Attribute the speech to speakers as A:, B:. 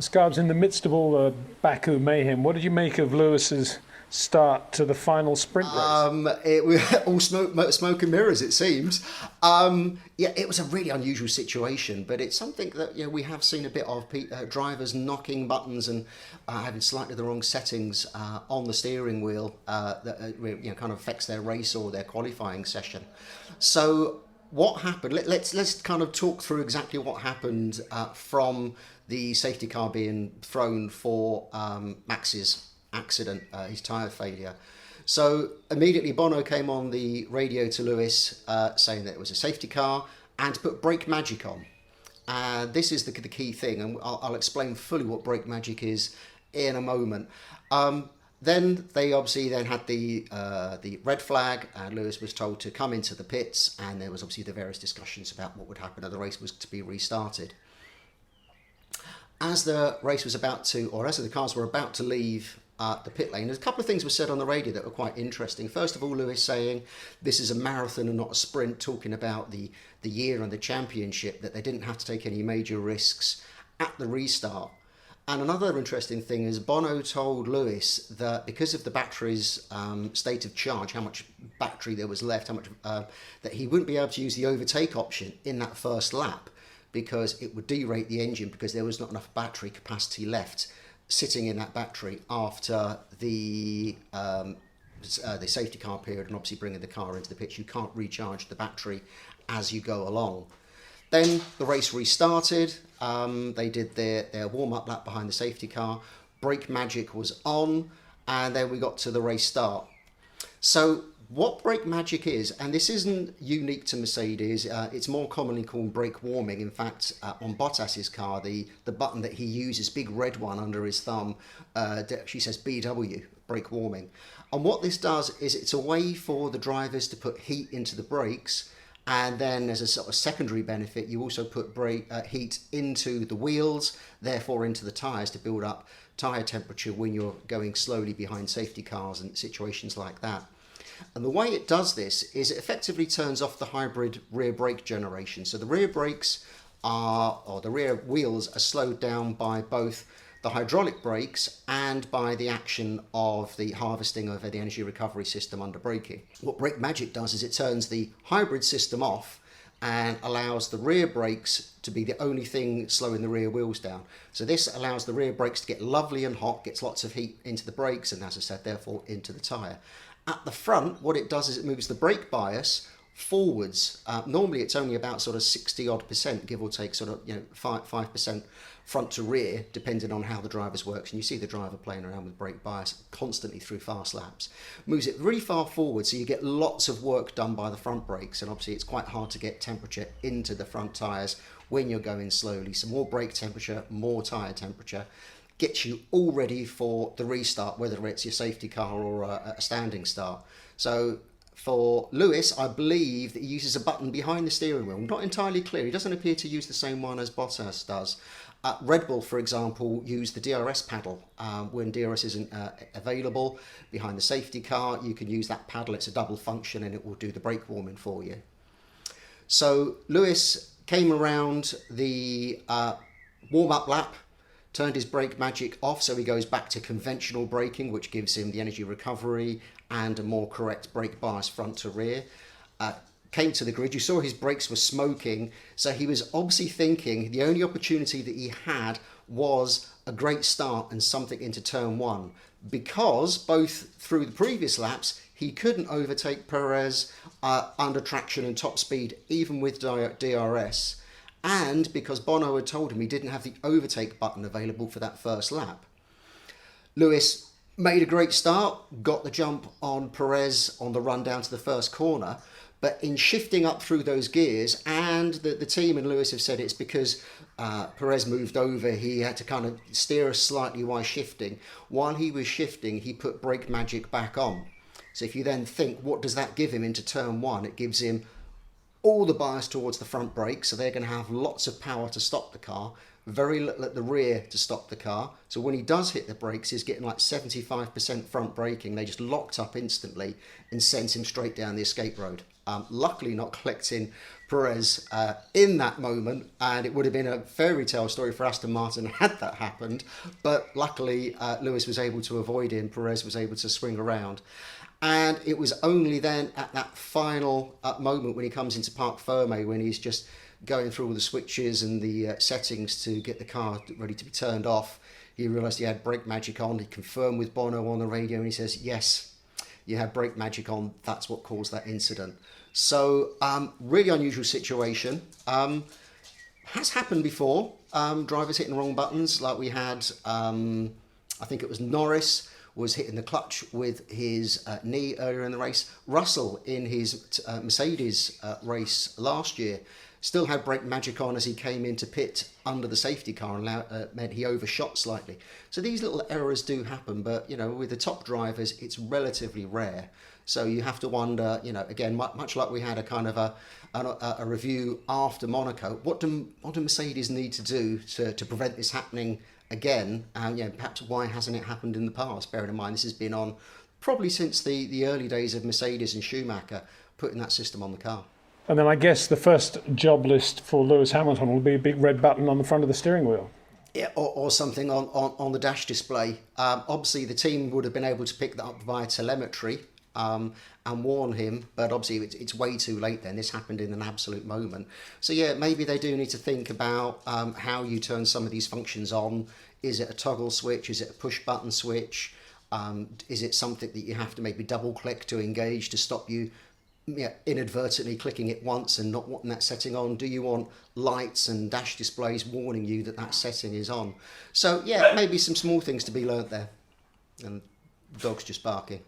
A: Scarbs, in the midst of all the Baku mayhem, what did you make of Lewis's start to the final sprint race?
B: It was all smoke and mirrors, it seems. Yeah, it was a really unusual situation, but it's something that we have seen a bit of drivers knocking buttons and having slightly the wrong settings on the steering wheel that kind of affects their race or their qualifying session. So what happened? Let's kind of talk through exactly what happened from the safety car being thrown for Max's accident, his tyre failure. So immediately Bono came on the radio to Lewis saying that it was a safety car and to put brake magic on. This is the key thing, and I'll explain fully what brake magic is in a moment. Then they obviously then had the red flag, and Lewis was told to come into the pits, and there was obviously the various discussions about what would happen if the race was to be restarted. As the race was about to, or as the cars were about to leave the pit lane, there's a couple of things were said on the radio that were quite interesting. First of all, Lewis saying this is a marathon and not a sprint, talking about the year and the championship, that they didn't have to take any major risks at the restart. And another interesting thing is Bono told Lewis that because of the battery's state of charge, how much battery there was left, how much that he wouldn't be able to use the overtake option in that first lap because it would derate the engine because there was not enough battery capacity left sitting in that battery after the safety car period and obviously bringing the car into the pits. You can't recharge the battery as you go along. Then the race restarted. They did their warm-up lap behind the safety car. Brake magic was on, and then we got to the race start. So what brake magic is, and this isn't unique to Mercedes, it's more commonly called brake warming. In fact, on Bottas's car, the button that he uses, big red one under his thumb, actually says BW, brake warming. And what this does is it's a way for the drivers to put heat into the brakes, and then as a sort of secondary benefit, you also put heat into the wheels, therefore into the tyres to build up tyre temperature when you're going slowly behind safety cars and situations like that. And the way it does this is it effectively turns off the hybrid rear brake generation. So the rear brakes or the rear wheels are slowed down by both the hydraulic brakes and by the action of the harvesting of the energy recovery system under braking. What brake magic does is it turns the hybrid system off and allows the rear brakes to be the only thing slowing the rear wheels down. So this allows the rear brakes to get lovely and hot, gets lots of heat into the brakes and, as I said, therefore into the tyre. At the front, what it does is it moves the brake bias forwards. Normally it's only about sort of 60-odd%, give or take sort of 5% front to rear, depending on how the driver's works. And you see the driver playing around with brake bias constantly through fast laps. Moves it really far forward, so you get lots of work done by the front brakes. And obviously it's quite hard to get temperature into the front tyres when you're going slowly. So more brake temperature, more tyre temperature gets you all ready for the restart, whether it's your safety car or a standing start. So for Lewis, I believe that he uses a button behind the steering wheel. Not entirely clear. He doesn't appear to use the same one as Bottas does. Red Bull, for example, used the DRS paddle. When DRS isn't available behind the safety car, you can use that paddle. It's a double function and it will do the brake warming for you. So Lewis came around the warm-up lap, turned his brake magic off, so he goes back to conventional braking, which gives him the energy recovery and a more correct brake bias front to rear. Came to the grid, you saw his brakes were smoking, so he was obviously thinking the only opportunity that he had was a great start and something into turn one, because both through the previous laps he couldn't overtake Perez under traction and top speed, even with DRS. And because Bono had told him he didn't have the overtake button available for that first lap. Lewis made a great start, got the jump on Perez on the run down to the first corner, but in shifting up through those gears, and the team and Lewis have said it's because Perez moved over, he had to kind of steer us slightly while shifting. While he was shifting, he put brake magic back on. So if you then think, what does that give him into turn one? It gives him all the bias towards the front brake, so they're going to have lots of power to stop the car, very little at the rear to stop the car. So when he does hit the brakes, he's getting like 75% front braking. They just locked up instantly and sent him straight down the escape road. Luckily not collecting Perez in that moment, and it would have been a fairy tale story for Aston Martin had that happened. But luckily, Lewis was able to avoid him. Perez was able to swing around. And it was only then at that final moment when he comes into Parc Ferme, when he's just going through all the switches and the settings to get the car ready to be turned off, he realised he had brake magic on. He confirmed with Bono on the radio, and he says, yes, you had brake magic on. That's what caused that incident. So really unusual situation. Has happened before. Drivers hitting wrong buttons, like we had, I think it was Norris was hitting the clutch with his knee earlier in the race. Russell in his Mercedes race last year still had brake magic on as he came into pit under the safety car, and meant he overshot slightly. So these little errors do happen, but you know, with the top drivers, it's relatively rare. So you have to wonder, you know, again, much like we had a kind of a review after Monaco, what do Mercedes need to do to prevent this happening again? And you know, perhaps why hasn't it happened in the past? Bearing in mind this has been on probably since the early days of Mercedes and Schumacher putting that system on the car.
A: And then I guess the first job list for Lewis Hamilton will be a big red button on the front of the steering wheel.
B: Yeah, or something on the dash display. Obviously, the team would have been able to pick that up via telemetry and warn him, but obviously it's way too late then. This happened in an absolute moment. So yeah, maybe they do need to think about how you turn some of these functions on. Is it a toggle switch? Is it a push button switch? Is it something that you have to maybe double click to engage to stop you inadvertently clicking it once and not wanting that setting on? Do you want lights and dash displays warning you that that setting is on? So yeah, maybe some small things to be learnt there. And the dog's just barking.